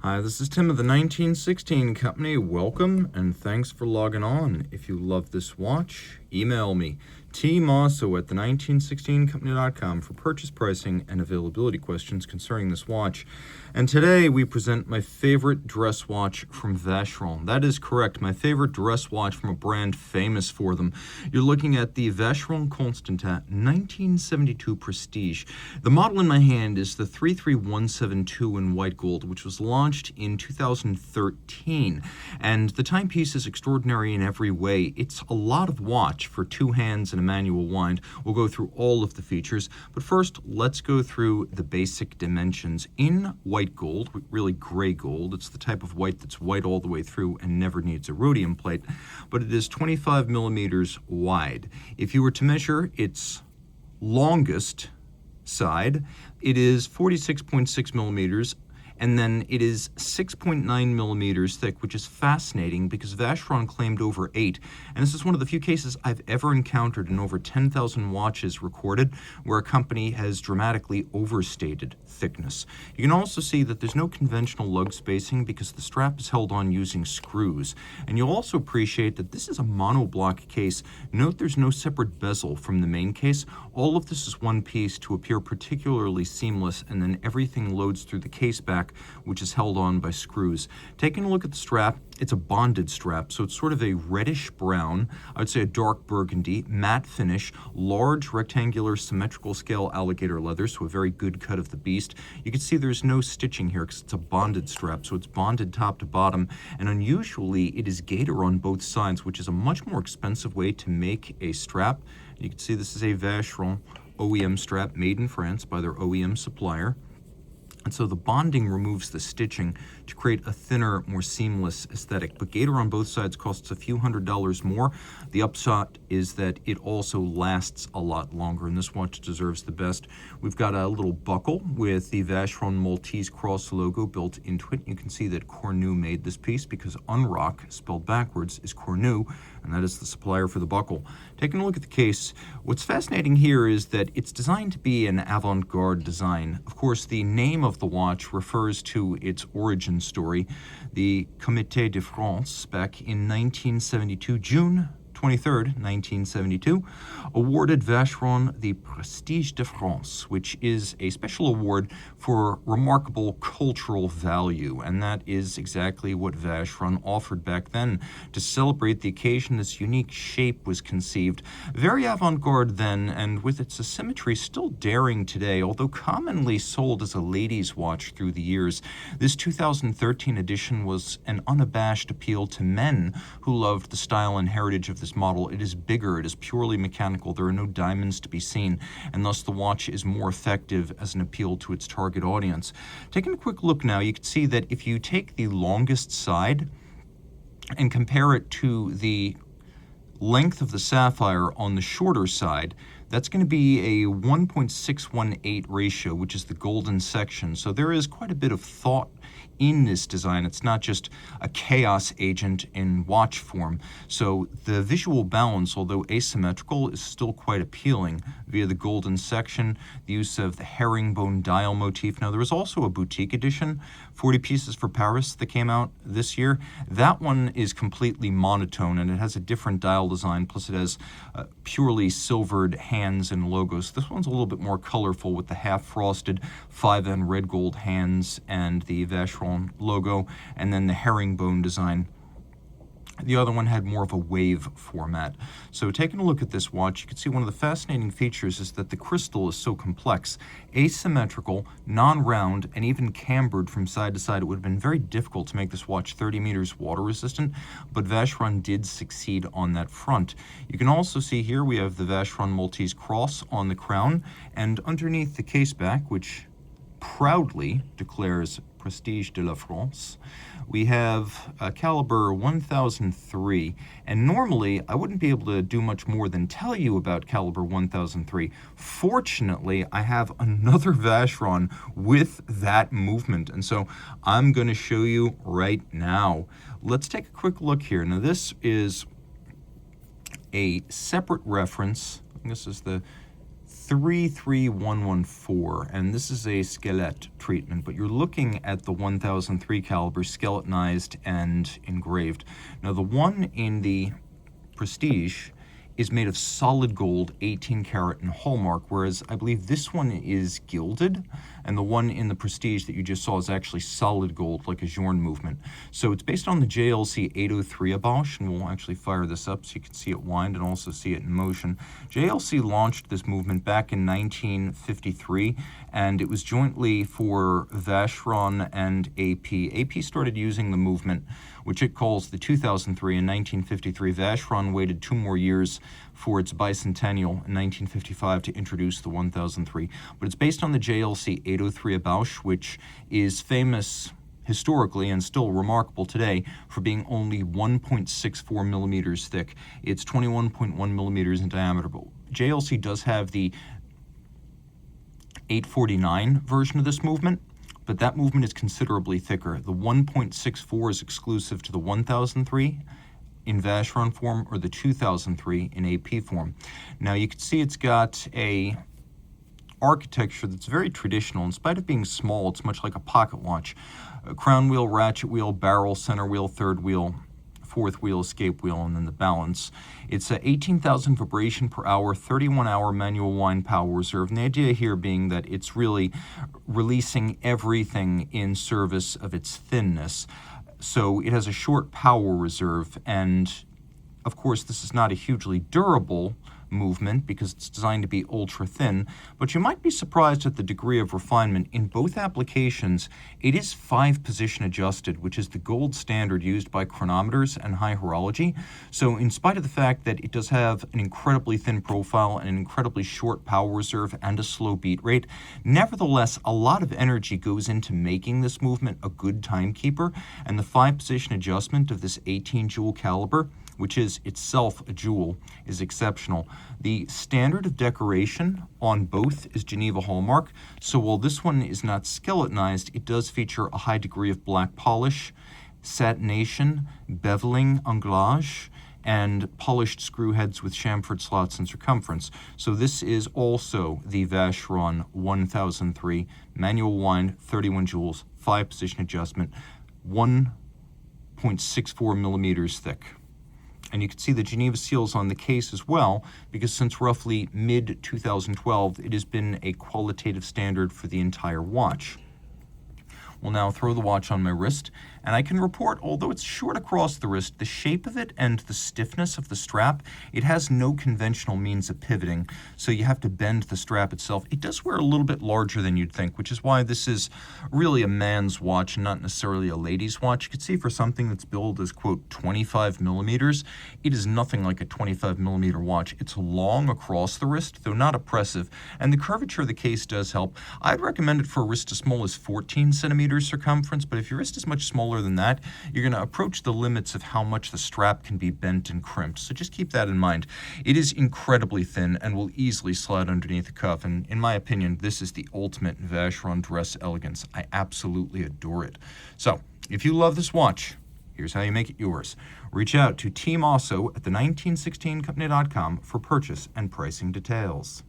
Hi, this is Tim of the 1916 Company. Welcome and thanks for logging on. If you love this watch, email me, Team Mosso at the1916company.com for purchase pricing and availability questions concerning this watch. And today we present my favorite dress watch from Vacheron. That is correct, my favorite dress watch from a brand famous for them. You're looking at the Vacheron Constantin 1972 Prestige. The model in my hand is the 33172 in white gold, which was launched in 2013. And the timepiece is extraordinary in every way. It's a lot of watch for two hands and a manual wind. We'll go through all of the features, but first let's go through the basic dimensions. In white gold, really gray gold, it's the type of white that's white all the way through and never needs a rhodium plate, but it is 25 millimeters wide. If you were to measure its longest side, it is 46.6 millimeters, and then it is 6.9 millimeters thick, which is fascinating because Vacheron claimed over 8. And this is one of the few cases I've ever encountered in over 10,000 watches recorded where a company has dramatically overstated thickness. You can also see that there's no conventional lug spacing because the strap is held on using screws. And you'll also appreciate that this is a monoblock case. Note there's no separate bezel from the main case. All of this is one piece to appear particularly seamless, and then everything loads through the case back, which is held on by screws. Taking a look at the strap, it's a bonded strap, so it's sort of a reddish brown, I would say a dark burgundy, matte finish, large rectangular symmetrical scale alligator leather, so a very good cut of the beast. You can see there's no stitching here because it's a bonded strap, so it's bonded top to bottom, and unusually it is gator on both sides, which is a much more expensive way to make a strap. You can see this is a Vacheron OEM strap made in France by their OEM supplier. And so the bonding removes the stitching to create a thinner, more seamless aesthetic. But gator on both sides costs a few $100s more. The upshot is that it also lasts a lot longer, and this watch deserves the best. We've got a little buckle with the Vacheron Maltese cross logo built into it. You can see that Cornu made this piece because Unrock, spelled backwards, is Cornu, and that is the supplier for the buckle. Taking a look at the case, what's fascinating here is that it's designed to be an avant-garde design. Of course, the name of the watch refers to its origin story. The Comité de France, back in 1972, June 23rd, 1972, awarded Vacheron the Prestige de France, which is a special award for remarkable cultural value, and that is exactly what Vacheron offered back then. To celebrate the occasion, this unique shape was conceived. Very avant-garde then, and with its asymmetry still daring today, although commonly sold as a ladies' watch through the years. This 2013 edition was an unabashed appeal to men who loved the style and heritage of this model. It is bigger, it is purely mechanical, there are no diamonds to be seen, and thus the watch is more effective as an appeal to its target audience. Taking a quick look now, you can see that if you take the longest side and compare it to the length of the sapphire on the shorter side, that's going to be a 1.618 ratio, which is the golden section. So there is quite a bit of thought in this design. It's not just a chaos agent in watch form. So the visual balance, although asymmetrical, is still quite appealing via the golden section, the use of the herringbone dial motif. Now, there was also a boutique edition, 40 pieces for Paris, that came out this year. That one is completely monotone, and it has a different dial design, plus it has purely silvered hands and logos. This one's a little bit more colorful with the half-frosted 5N red gold hands and the Vacheron logo, and then the herringbone design. The other one had more of a wave format. So taking a look at this watch, you can see one of the fascinating features is that the crystal is so complex, asymmetrical, non-round, and even cambered from side to side. It would have been very difficult to make this watch 30 meters water resistant, but Vacheron did succeed on that front. You can also see here we have the Vacheron Maltese cross on the crown, and underneath the case back, which proudly declares Prestige de la France, we have a caliber 1003, and normally I wouldn't be able to do much more than tell you about caliber 1003. Fortunately, I have another Vacheron with that movement, and so I'm going to show you right now. Let's take a quick look here. Now, this is a separate reference. This is the 33114, and this is a skelet treatment, but you're looking at the 1003 caliber skeletonized and engraved. Now the one in the Prestige is made of solid gold, 18 karat and hallmark, whereas I believe this one is gilded, and the one in the Prestige that you just saw is actually solid gold, like a Journe movement. So it's based on the JLC 803 Abauche, and we'll actually fire this up so you can see it wind and also see it in motion. JLC launched this movement back in 1953, and it was jointly for Vacheron and AP. AP started using the movement, which it calls the 2003 in 1953. Vacheron waited 2 more years for its bicentennial in 1955 to introduce the 1003. But it's based on the JLC 803 Abauche, which is famous historically and still remarkable today for being only 1.64 millimeters thick. It's 21.1 millimeters in diameter. But JLC does have the 849 version of this movement, but that movement is considerably thicker. The 1.64 is exclusive to the 1003 in Vacheron form or the 2003 in AP form. Now you can see it's got a architecture that's very traditional. In spite of being small, it's much like a pocket watch. A crown wheel, ratchet wheel, barrel, center wheel, third wheel, fourth wheel, escape wheel, and then the balance. It's a 18,000 vibration per hour, 31-hour manual wind power reserve. And the idea here being that it's really releasing everything in service of its thinness. So it has a short power reserve, and of course this is not a hugely durable movement because it's designed to be ultra thin, but you might be surprised at the degree of refinement. In both applications, it is 5-position adjusted, which is the gold standard used by chronometers and high horology. So in spite of the fact that it does have an incredibly thin profile and an incredibly short power reserve and a slow beat rate, nevertheless, a lot of energy goes into making this movement a good timekeeper, and the 5-position adjustment of this 18 jewel caliber, which is itself a jewel, is exceptional. The standard of decoration on both is Geneva hallmark, so while this one is not skeletonized, it does feature a high degree of black polish, satination, beveling, anglage, and polished screw heads with chamfered slots in circumference. So this is also the Vacheron 1003, manual wind, 31 jewels, 5-position adjustment, 1.64 millimeters thick. And you can see the Geneva seals on the case as well, because since roughly mid-2012, it has been a qualitative standard for the entire watch. We'll now throw the watch on my wrist, and I can report, although it's short across the wrist, the shape of it and the stiffness of the strap, it has no conventional means of pivoting, so you have to bend the strap itself. It does wear a little bit larger than you'd think, which is why this is really a man's watch and not necessarily a lady's watch. You can see for something that's billed as, quote, 25 millimeters, it is nothing like a 25 millimeter watch. It's long across the wrist, though not oppressive, and the curvature of the case does help. I'd recommend it for a wrist as small as 14 centimeters circumference, but if your wrist is much smaller than that, you're going to approach the limits of how much the strap can be bent and crimped. So just keep that in mind. It is incredibly thin and will easily slide underneath the cuff, and in my opinion, this is the ultimate Vacheron dress elegance. I absolutely adore it. So if you love this watch, here's how you make it yours. Reach out to Team Mosso at the 1916company.com for purchase and pricing details.